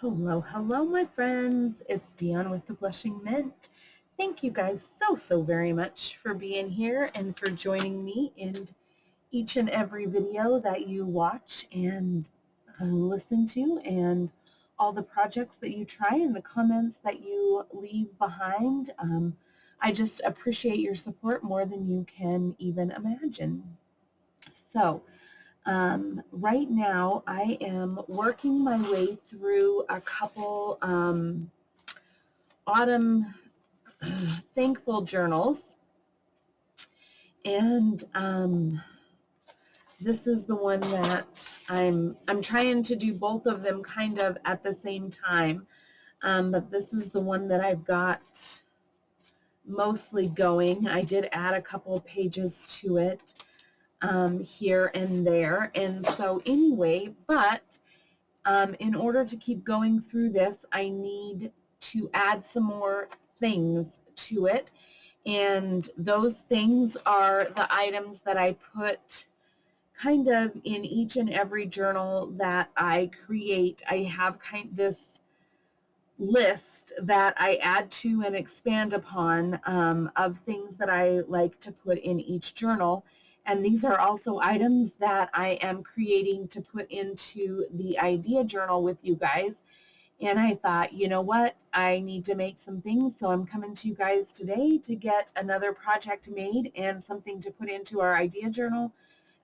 Hello, hello, my friends. It's Dion with the Blushing Mint. Thank you guys so very much for being here and for joining me in each and every video that you watch and listen to, and all the projects that you try and the comments that you leave behind. I just appreciate your support more than you can even imagine. So, right now, I am working my way through a couple autumn thankful journals, and this is the one that I'm trying to do both of them kind of at the same time, but this is the one that I've got mostly going. I did add a couple of pages to it here and there, and so anyway, but in order to keep going through this, I need to add some more things to it. And those things are the items that I put kind of in each and every journal that I create. I have kind of this list that I add to and expand upon of things that I like to put in each journal. And these are also items that I am creating to put into the idea journal with you guys. And I thought, you know what, I need to make some things, so I'm coming to you guys today to get another project made and something to put into our idea journal,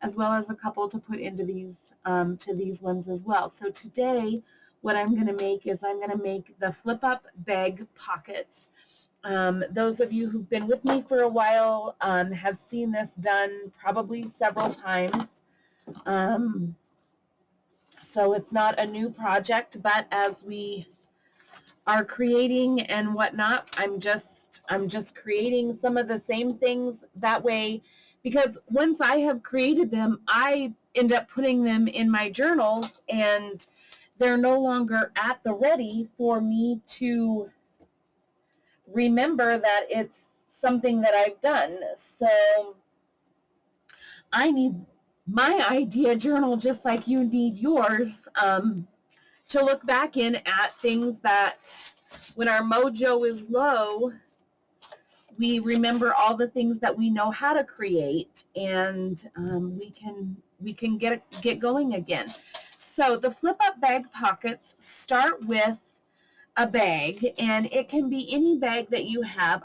as well as a couple to put into these ones as well. So today, what I'm going to make is I'm going to make the flip-up bag pockets. Those of you who've been with me for a while have seen this done probably several times. So it's not a new project, but as we are creating and whatnot, I'm just creating some of the same things that way, because once I have created them, I end up putting them in my journals and they're no longer at the ready for me to remember that it's something that I've done. So I need my idea journal just like you need yours, to look back in at things that when our mojo is low, we remember all the things that we know how to create, and we can get going again. So the flip up bag pockets start with a bag, and it can be any bag that you have.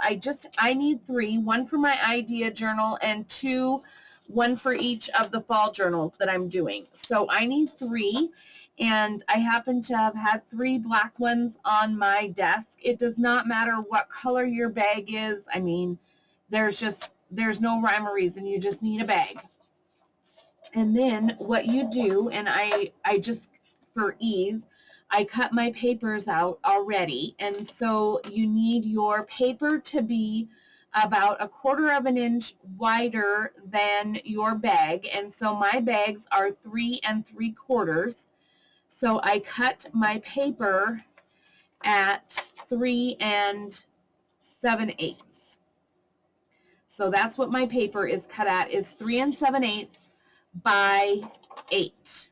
I need 3, one for my idea journal and 2, one for each of the fall journals that I'm doing. So I need 3, and I happen to have had 3 black ones on my desk. It does not matter what color your bag is. I mean, there's no rhyme or reason. You just need a bag. And then what you do, and I just, for ease, I cut my papers out already. And so you need your paper to be about 1/4 of an inch wider than your bag. And so my bags are 3 3/4. So I cut my paper at 3 7/8. So that's what my paper is cut at, is 3 7/8 by 8.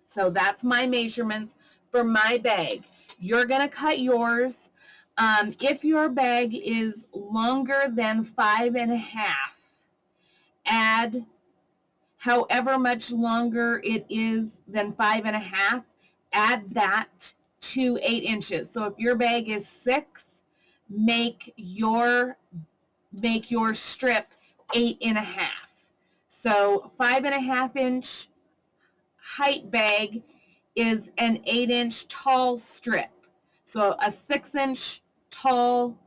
So that's my measurements for my bag. You're going to cut yours. If your bag is longer than 5 1/2, add however much longer it is than 5 1/2, add that to 8 inches. So if your bag is 6, make your strip 8 1/2. So 5 1/2 inch height bag is an 8 inch tall strip. So a 6 inch tall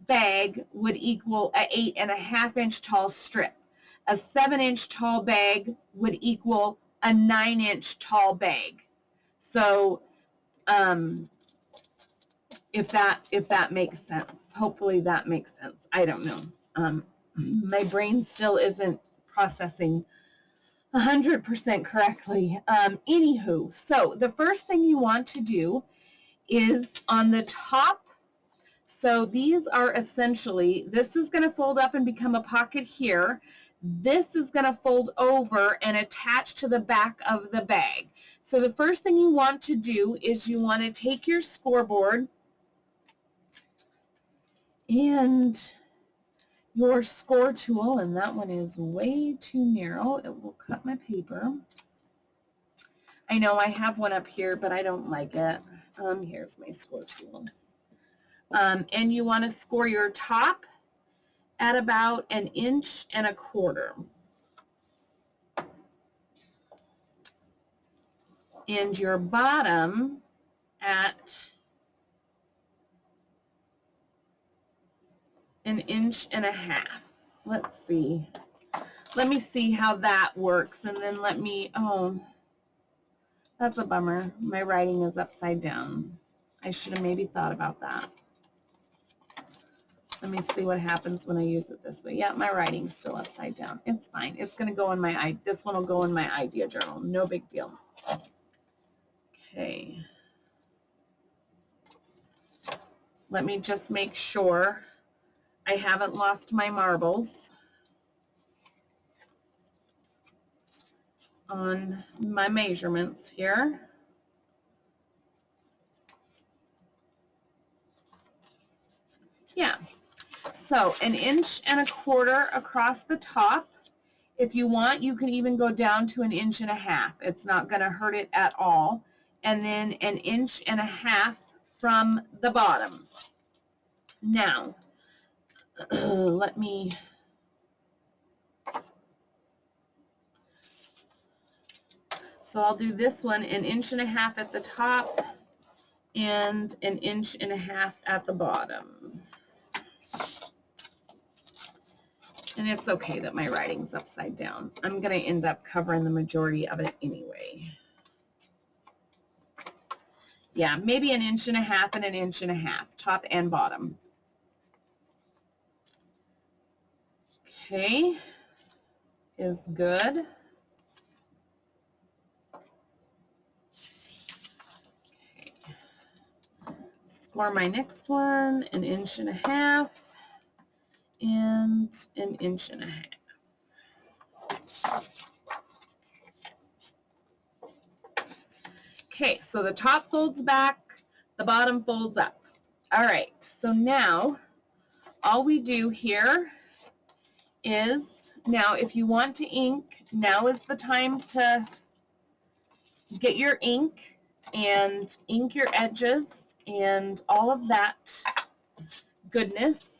bag would equal a 8 1/2 inch tall strip. A 7 inch tall bag would equal a 9 inch tall bag. So if that makes sense, hopefully that makes sense. I don't know. My brain still isn't processing 100% correctly. Anywho, so the first thing you want to do is on the top. So these are essentially, this is going to fold up and become a pocket here, this is going to fold over and attach to the back of the bag. So the first thing you want to do is you want to take your scoreboard and your score tool, and that one is way too narrow. It will cut my paper. I know I have one up here, but I don't like it. Here's my score tool. And you want to score your top at about 1.25 inches. And your bottom at 1.5 inches. Let's see. Let me see how that works, and then let me, oh, that's a bummer. My writing is upside down. I should have maybe thought about that. Let me see what happens when I use it this way. Yeah, my writing's still upside down. It's fine. It's going to go in my, this one will go in my idea journal. No big deal. Okay. Let me just make sure I haven't lost my marbles on my measurements here. Yeah, so 1.25 inches across the top. If you want, you can even go down to 1.5 inches. It's not going to hurt it at all. And then 1.5 inches from the bottom. Now, let me, so I'll do this one 1.5 inches at the top and 1.5 inches at the bottom. And it's okay that my writing's upside down. I'm going to end up covering the majority of it anyway. Yeah, maybe 1.5 inches and 1.5 inches, top and bottom. Okay, is good. Okay. Score my next one, 1.5 inches and 1.5 inches. Okay, so the top folds back, the bottom folds up. All right, so now all we do here is, now if you want to ink, now is the time to get your ink and ink your edges and all of that goodness.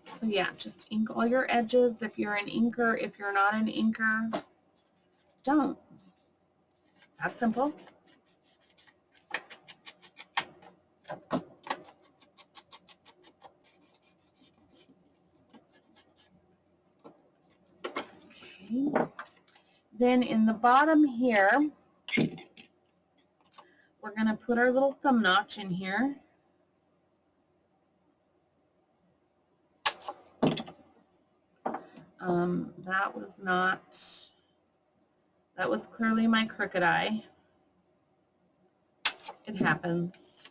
So yeah, just ink all your edges. If you're an inker, if you're not an inker, don't. That's simple. Okay. Then in the bottom here, we're going to put our little thumb notch in here. That was clearly my crooked eye. It happens.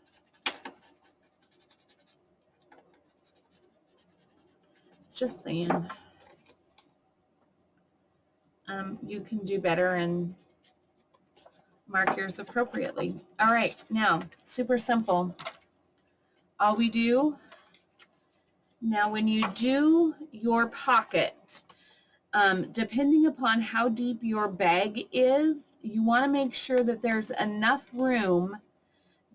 Just saying. You can do better and mark yours appropriately. All right, now, super simple. All we do, now when you do your pocket, depending upon how deep your bag is, you want to make sure that there's enough room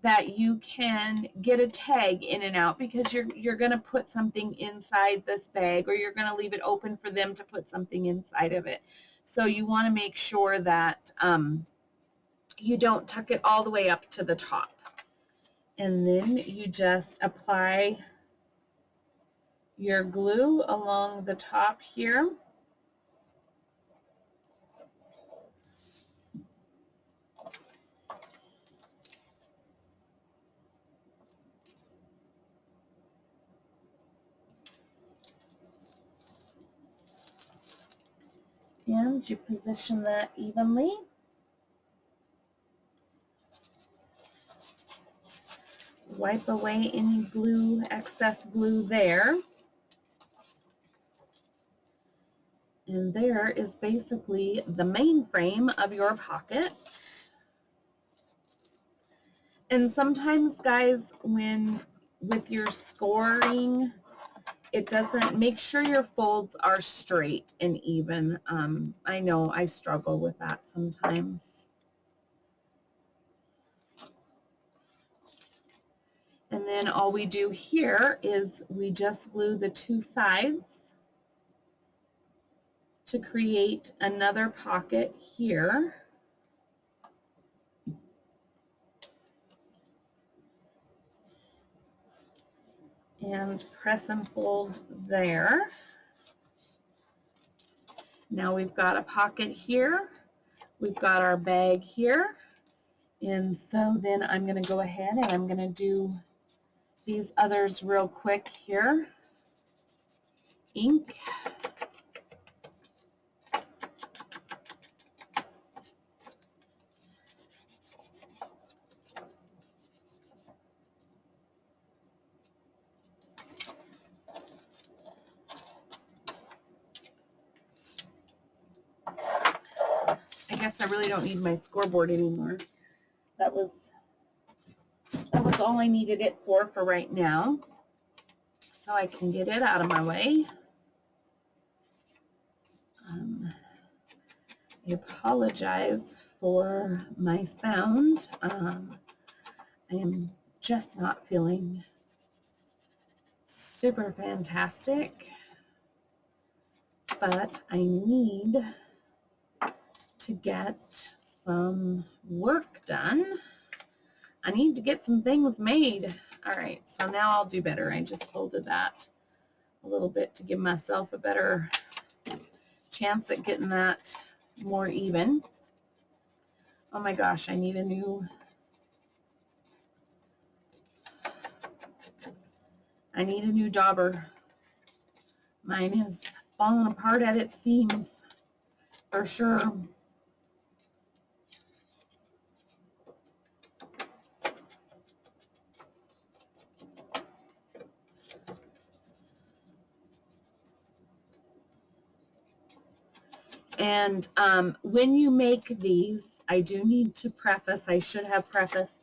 that you can get a tag in and out, because you're going to put something inside this bag, or you're going to leave it open for them to put something inside of it. So you want to make sure that you don't tuck it all the way up to the top. And then you just apply your glue along the top here. And you position that evenly. Wipe away any glue, excess glue there. And there is basically the main frame of your pocket. And sometimes, guys, with your scoring, it doesn't, make sure your folds are straight and even. I know I struggle with that sometimes. And then all we do here is we just glue the two sides to create another pocket here. And press and fold there. Now we've got a pocket here. We've got our bag here. And so then I'm going to go ahead and I'm going to do these others real quick here. Ink. I guess I really don't need my scoreboard anymore. That was all I needed it for right now. So I can get it out of my way. I apologize for my sound. I am just not feeling super fantastic, but I need to get some work done. I need to get some things made. All right, so now I'll do better. I just folded that a little bit to give myself a better chance at getting that more even. Oh my gosh, I need a new dauber. Mine is falling apart at its seams for sure. And when you make these, I do need to preface, I should have prefaced,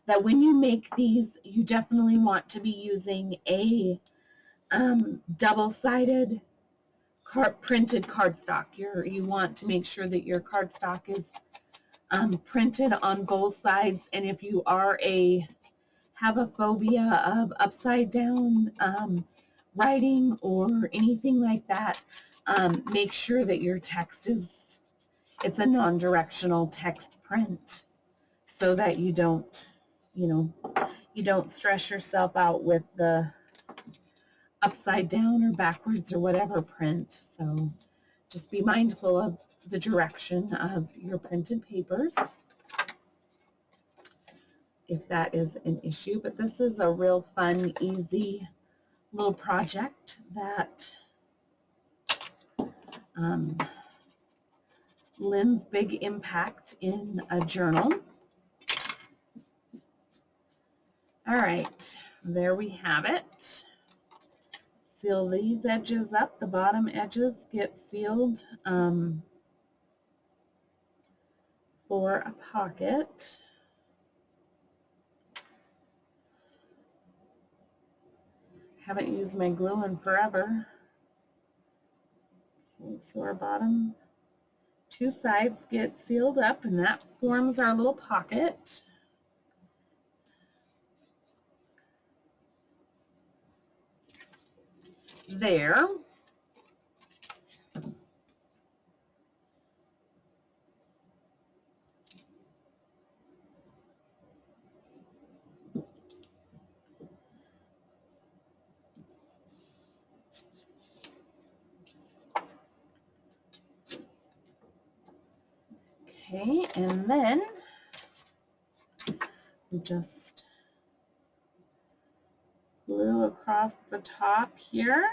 that when you make these, you definitely want to be using a double-sided printed cardstock. You want to make sure that your cardstock is printed on both sides, and if you have a phobia of upside down writing or anything like that, make sure that your text it's a non-directional text print so that you don't stress yourself out with the upside down or backwards or whatever print. So just be mindful of the direction of your printed papers if that is an issue. But this is a real fun, easy little project that lends big impact in a journal. All right, there we have it. Seal these edges up. The bottom edges get sealed for a pocket. Haven't used my glue in forever. Okay, so our bottom two sides get sealed up, and that forms our little pocket. There. Okay, and then we just glue across the top here.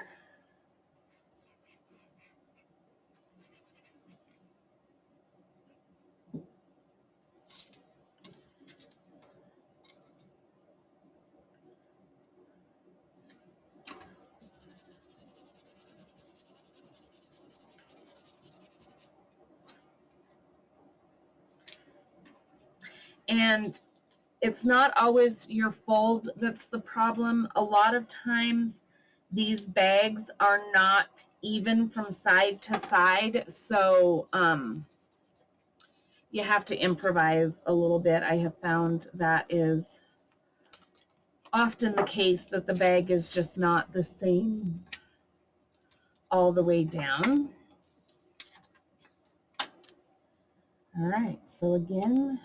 And it's not always your fold that's the problem. A lot of times these bags are not even from side to side, so you have to improvise a little bit. I have found that is often the case, that the bag is just not the same all the way down. All right, so again,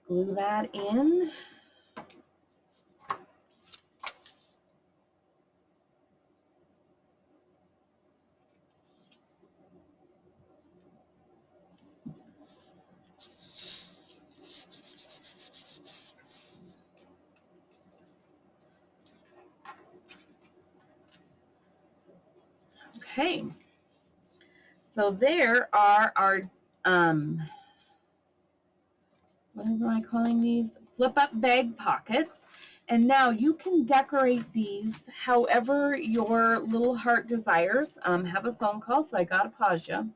glue that in. Okay, so there are our, what am I calling these? Flip-up bag pockets. And now you can decorate these however your little heart desires. Have a phone call, so I got to pause you.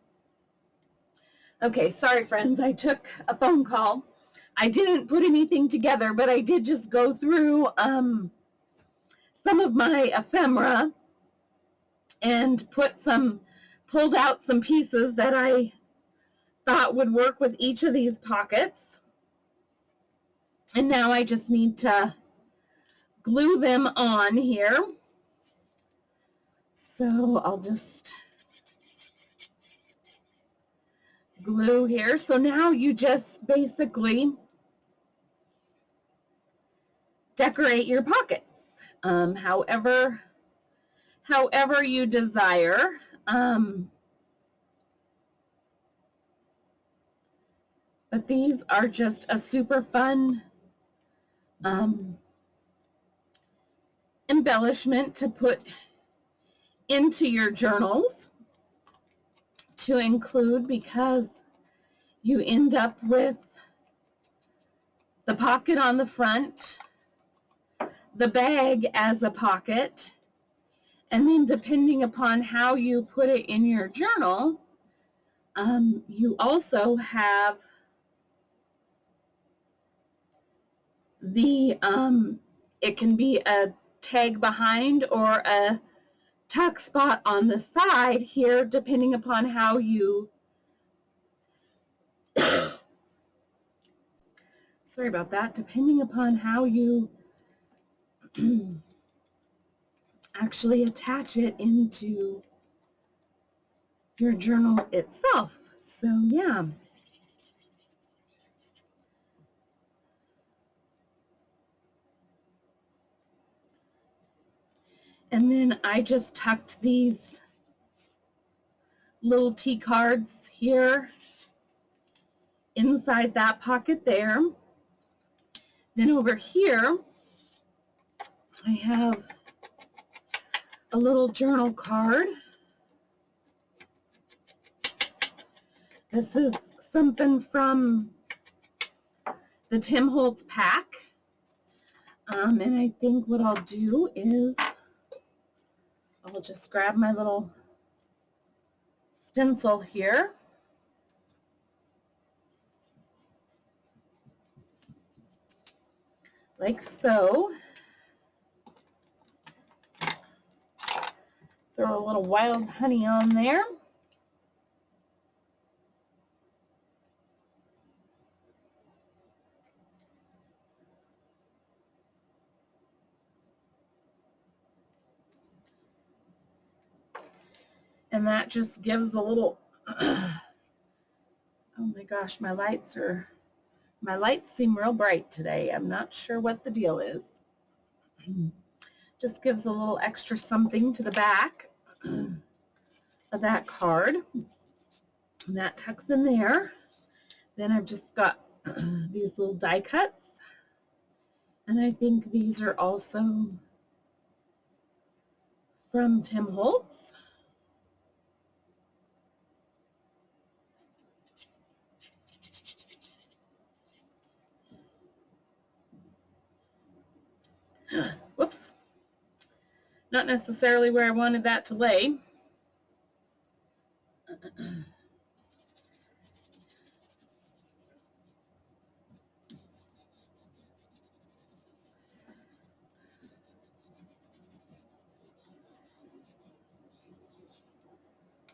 Okay, sorry friends, I took a phone call. I didn't put anything together, but I did just go through some of my ephemera and pulled out some pieces that I thought would work with each of these pockets. And now I just need to glue them on here. So I'll just glue here. So now you just basically decorate your pockets however you desire. But these are just a super fun embellishment to put into your journals, to include, because you end up with the pocket on the front, the bag as a pocket, and then depending upon how you put it in your journal, you also have the, it can be a tag behind or a tuck spot on the side here, depending upon how you, sorry about that, depending upon how you actually attach it into your journal itself. So yeah. And then I just tucked these little T cards here inside that pocket there. Then over here, I have a little journal card. This is something from the Tim Holtz pack. And I think what I'll do is I'll just grab my little stencil here. Like so. Throw a little wild honey on there. And that just gives a little, oh my gosh, my lights seem real bright today. I'm not sure what the deal is. Just gives a little extra something to the back of that card. And that tucks in there. Then I've just got these little die cuts. And I think these are also from Tim Holtz. Whoops. Not necessarily where I wanted that to lay.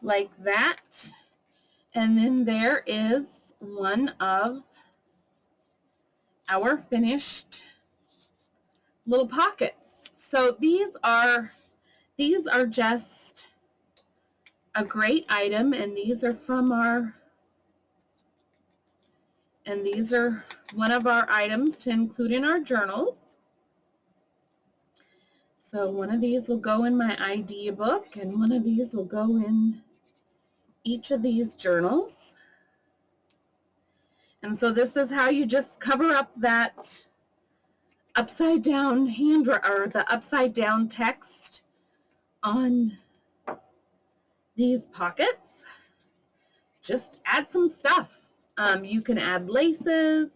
Like that. And then there is one of our finished little pockets. So these are just a great item, and these are one of our items to include in our journals. So one of these will go in my idea book, and one of these will go in each of these journals. And so this is how you just cover up that upside down or the upside down text on these pockets. Just add some stuff. You can add laces,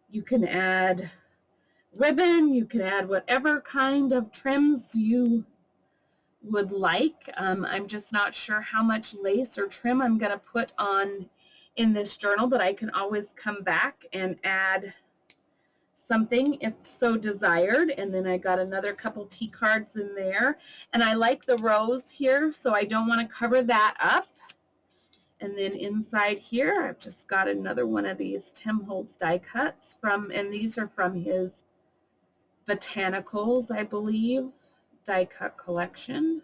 you can add ribbon, you can add whatever kind of trims you would like. I'm just not sure how much lace or trim I'm going to put on in this journal, but I can always come back and add something if so desired. And then I got another couple T cards in there, and I like the rose here, so I don't want to cover that up. And then inside here I've just got another one of these Tim Holtz die cuts and these are from his Botanicals, I believe, die cut collection.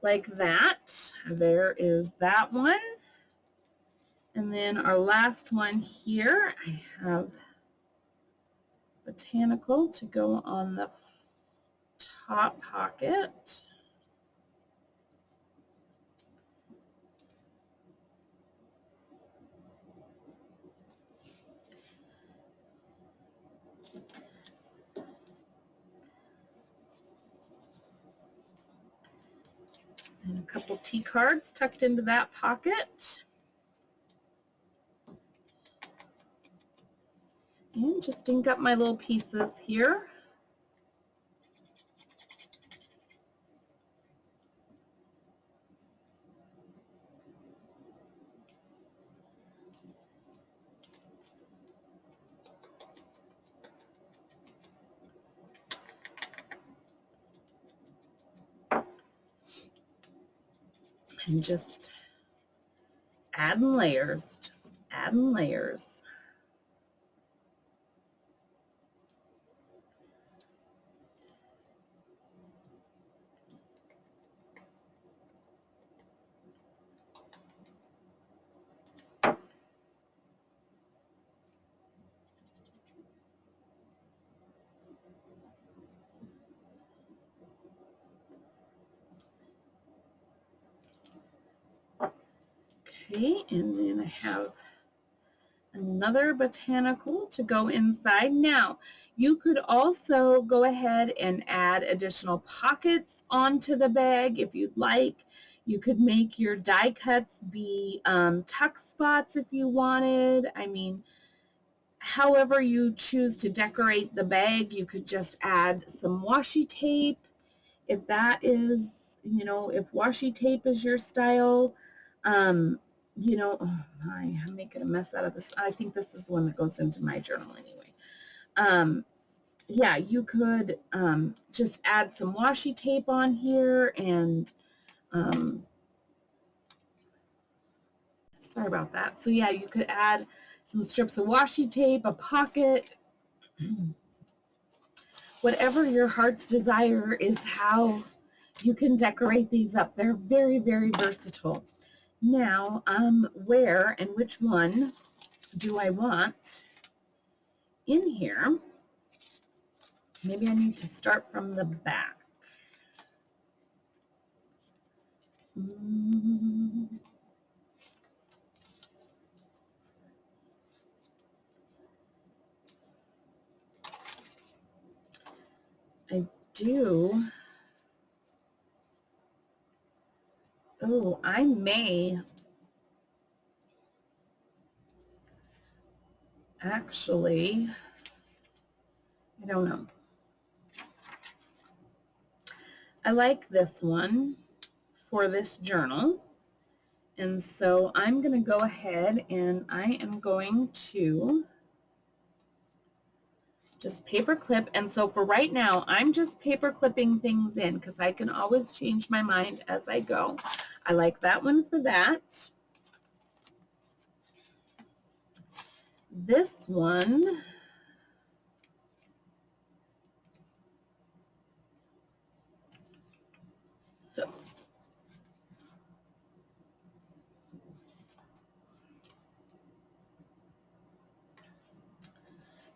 Like that. There is that one. And then our last one here, I have Botanical to go on the top pocket. And a couple T cards tucked into that pocket. And just ink up my little pieces here. And just adding layers, just adding layers. Okay, and then I have another botanical to go inside. Now, you could also go ahead and add additional pockets onto the bag if you'd like. You could make your die cuts be tuck spots if you wanted. I mean, however you choose to decorate the bag, you could just add some washi tape if that is, if washi tape is your style. Oh my, I'm making a mess out of this. I think this is the one that goes into my journal anyway. Yeah, you could just add some washi tape on here, and sorry about that. So yeah, you could add some strips of washi tape, a pocket, whatever your heart's desire is how you can decorate these up. They're very, very versatile. Now, where and which one do I want in here? Maybe I need to start from the back. I do, oh, I may actually, I don't know. I like this one for this journal. And so I'm going to go ahead and I am going to just paper clip. And so for right now, I'm just paper clipping things in because I can always change my mind as I go. I like that one for that. This one,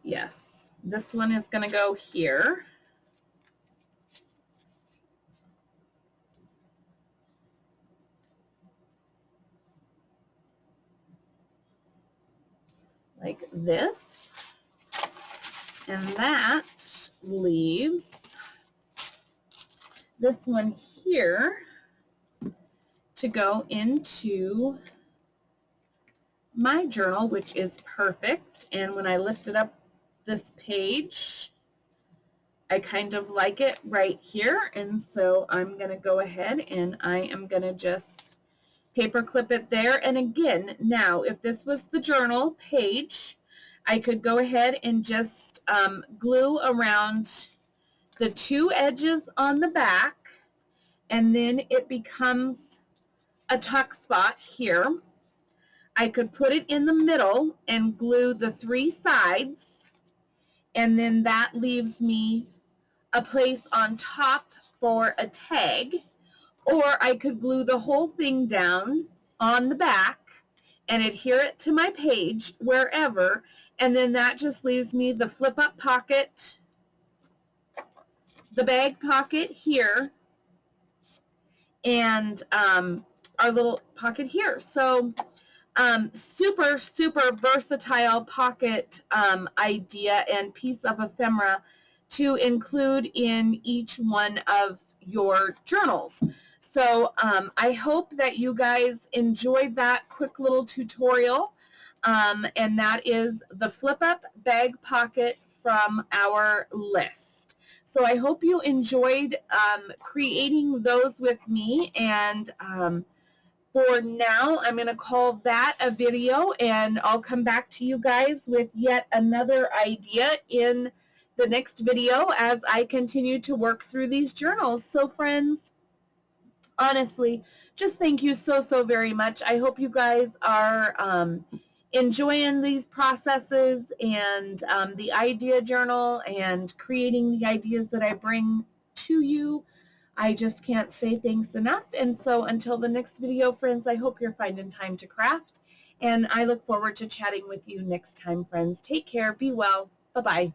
yes, this one is going to go here. Like this. And that leaves this one here to go into my journal, which is perfect. And when I lifted up this page, I kind of like it right here. And so I'm going to go ahead and I am going to just paper clip it there. And again, now if this was the journal page, I could go ahead and just glue around the two edges on the back, and then it becomes a tuck spot here. I could put it in the middle and glue the three sides, and then that leaves me a place on top for a tag. Or I could glue the whole thing down on the back and adhere it to my page wherever, and then that just leaves me the flip-up pocket, the bag pocket here, and our little pocket here. So super, super versatile pocket idea and piece of ephemera to include in each one of your journals. So I hope that you guys enjoyed that quick little tutorial, and that is the flip up bag pocket from our list. So I hope you enjoyed creating those with me, and for now, I'm going to call that a video, and I'll come back to you guys with yet another idea in the next video as I continue to work through these journals. So friends, honestly, just thank you so, so very much. I hope you guys are enjoying these processes and the idea journal and creating the ideas that I bring to you. I just can't say thanks enough. And so until the next video, friends, I hope you're finding time to craft. And I look forward to chatting with you next time, friends. Take care. Be well. Bye-bye.